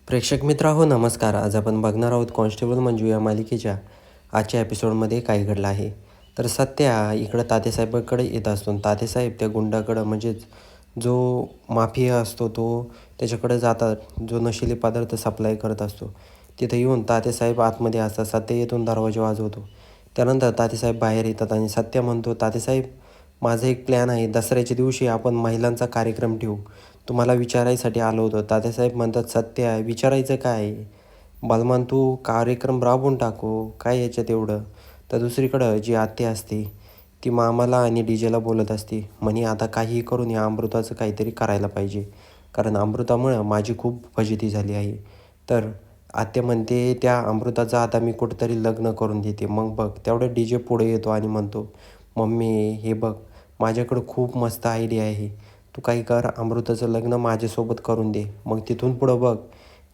प्रेक्षक मित्र हो नमस्कार. आज आपण बघणार आहोत कॉन्स्टेबल मंजू या मालिकेच्या आजच्या एपिसोडमध्ये काय घडलं आहे. तर सत्या इकडं तात्यासाहेबाकडे येत असतो आणि तात्यासाहेब त्या गुंडाकडं म्हणजेच जो माफिया असतो तो त्याच्याकडे जातात, जो नशिले पदार्थ सप्लाय करत असतो. तिथं येऊन तात्यासाहेब आतमध्ये असतात. सत्या येथून दरवाजा वाजवतो. त्यानंतर तात्यासाहेब बाहेर येतात आणि सत्या म्हणतो, तात्यासाहेब माझा एक प्लॅन आहे. दसऱ्याच्या दिवशी आपण महिलांचा कार्यक्रम ठेवू. तुम्हाला विचारायसाठी आलो होतो. तात्यासाहेब म्हणतात, सत्या विचारायचं काय आहे? बलवान तू कार्यक्रम राबवून टाकू. काय याच्यात एवढं? तर दुसरीकडं जी आत्या असते ती मामाला आणि डीजेला बोलत असते. म्हणे आता काहीही करून या अमृताचं काहीतरी करायला पाहिजे. कारण अमृतामुळं माझी खूप फजिती झाली आहे. तर आत्या म्हणते त्या अमृताचं आता मी कुठंतरी लग्न करून देते. मग बघ तेवढं डीजे पुढे येतो आणि म्हणतो, मम्मी हे बघ माझ्याकडं खूप मस्त आयडिया आहे. तू काही कर, अमृताचं लग्न माझ्यासोबत करून दे. मग तिथून पुढं बघ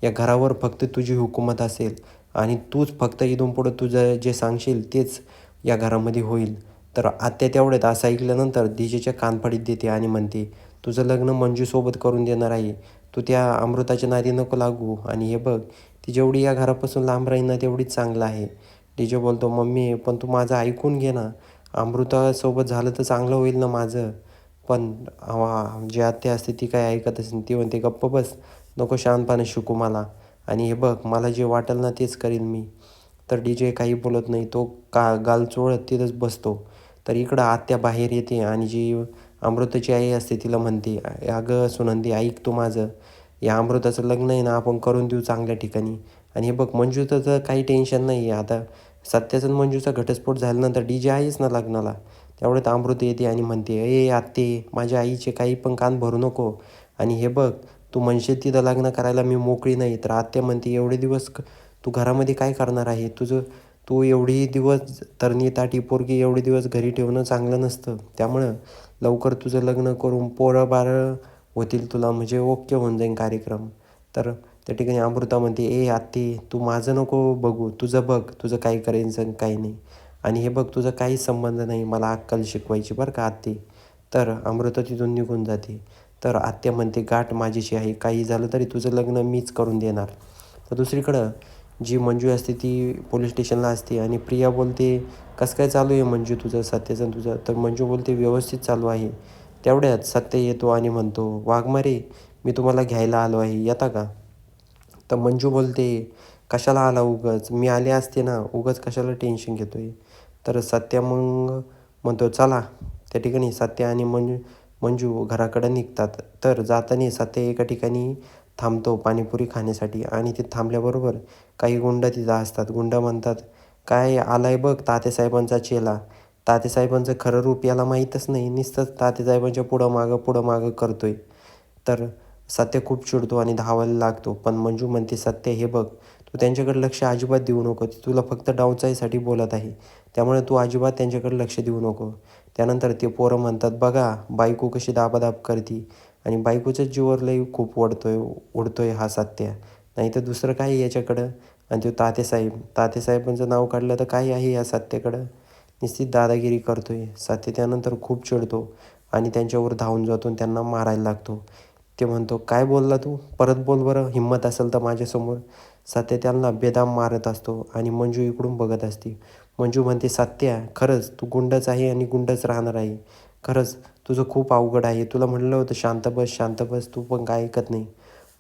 या घरावर फक्त तुझी हुकूमत असेल आणि तूच फक्त इथून पुढं तुझं जे सांगशील तेच या घरामध्ये होईल. तर आत्या तेवढ्यात असं ऐकल्यानंतर डीजेच्या कानफडीत देते आणि म्हणते, तुझं लग्न मंजूसोबत करून देणार आहे. तू त्या अमृताच्या नादी नको लागू आणि हे बघ ती जेवढी या घरापासून लांब राहील ना तेवढीच चांगलं आहे. डीजे बोलतो, मम्मी पण तू माझं ऐकून घे ना. अमृतासोबत झालं तर चांगलं होईल ना माझं. पण जी आत्या असते ती काय ऐकतच नाही. ती म्हणते, गप्प बस, नको शहाणपणा शिकू मला. आणि हे बघ मला जे वाटेल ना तेच करीन मी. तर डीजे काही बोलत नाही. तो गाल चोळत तिथंच बसतो. तर इकडं आत्या बाहेर येते आणि जी अमृताची आई असते तिला म्हणते, अगं सुनंदी ऐक तू माझं. या अमृताचं लग्न आहे ना आपण करून देऊ चांगल्या ठिकाणी. आणि हे बघ मंजूचं तर काही टेन्शन नाही आहे. आता सत्याचा आणि मंजूचा घटस्फोट झाल्यानंतर डीजे आहेच ना लग्नाला. तेवढ्यात अमृता येते आणि म्हणते, ए आत्ते माझ्या आईचे काही पण कान भरू नको. आणि हे बघ तू म्हणशील तिथं लग्न करायला मी मोकळी नाही. तर आत्या म्हणते, एवढे दिवस तू घरामध्ये काय करणार आहे? तू एवढी दिवस तरणी ताटी पोरगी एवढे दिवस घरी ठेवणं चांगलं नसतं. त्यामुळं लवकर तुझं लग्न करून पोरं बारं होतील तुला, म्हणजे ओके होऊन जाईल कार्यक्रम. तर त्या ठिकाणी अमृता म्हणते, ए आत्ते तू माझं नको बघू, तुझं बघ तुझं काय करायचं काही नाही. आणि हे बघ तुझा काहीच संबंध नाही मला अक्कल शिकवायची बरं का आत्ते. तर अमृता तिथून निघून जाते. तर आत्या म्हणते, गाठ माझीशी आहे, काही झालं तरी तुझं लग्न मीच करून देणार. तर दुसरीकडं जी मंजू असते ती पोलीस स्टेशनला असते आणि प्रिया बोलते, कसं काय चालू आहे मंजू तुझं सत्याचं तुझं? तर मंजू बोलते, व्यवस्थित चालू आहे. तेवढ्यात सत्य येतो आणि म्हणतो, वाघमारे मी तुम्हाला घ्यायला आलो आहे, येता का? तर मंजू बोलते, कशाला आला उगाच? मी आले असते ना, उगाच कशाला टेन्शन घेतोय? तर सत्या मग म्हणतो, चला. त्या ठिकाणी सत्या आणि मंजू घराकडं निघतात. तर जाताना सत्या एका ठिकाणी थांबतो पाणीपुरी खाण्यासाठी आणि तिथं थांबल्याबरोबर काही गुंड तिथं असतात. गुंड म्हणतात, काय आलाय बघ तात्यासाहेबांचा चेला. तात्यासाहेबांचं खरं रूप याला माहीतच नाही, नुसतंच तात्यासाहेबांच्या पुढं मागं करतोय. तर सत्य खूप चिडतो आणि धावायला लागतो. पण मंजू म्हणते, सत्य हे बघ तू त्यांच्याकडे लक्ष अजिबात देऊ नको. ते तुला फक्त डावचायसाठी बोलत आहे. त्यामुळे तू अजिबात त्यांच्याकडे लक्ष देऊ नको. त्यानंतर ते पोरं म्हणतात, बघा बायको कशी दाबादाब करते. आणि बायकोच्याच जीवावर लई खूप उडतोय हा सत्या. नाहीतर दुसरं काय याच्याकडं. आणि तो तात्यासाहेबांचं नाव काढलं तर काय आहे या सत्याकडं. निश्चित दादागिरी करतोय. सत्य त्यानंतर खूप चिडतो आणि त्यांच्यावर धावून जातो आणि त्यांना मारायला लागतो. ते म्हणतो, काय बोलला तू? परत बोल बरं, हिंमत असेल तर माझ्यासमोर. सत्या त्यांना बेदाम मारत असतो आणि मंजू इकडून बघत असते. मंजू म्हणते, सत्या खरंच तू गुंडच आहे आणि गुंडच राहणार आहे. खरंच तुझं खूप अवघड आहे. तुला म्हणलं होतं शांत बस शांत बस, तू पण काय ऐकत नाही.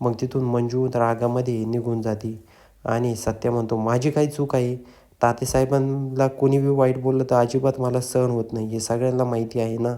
मग तिथून मंजू रागामध्ये निघून जाते आणि सत्या म्हणतो, माझी काही चूक आहे? तात्यासाहेबांना कोणी बी वाईट बोललं तर अजिबात मला सहन होत नाही, हे सगळ्यांना माहिती आहे ना.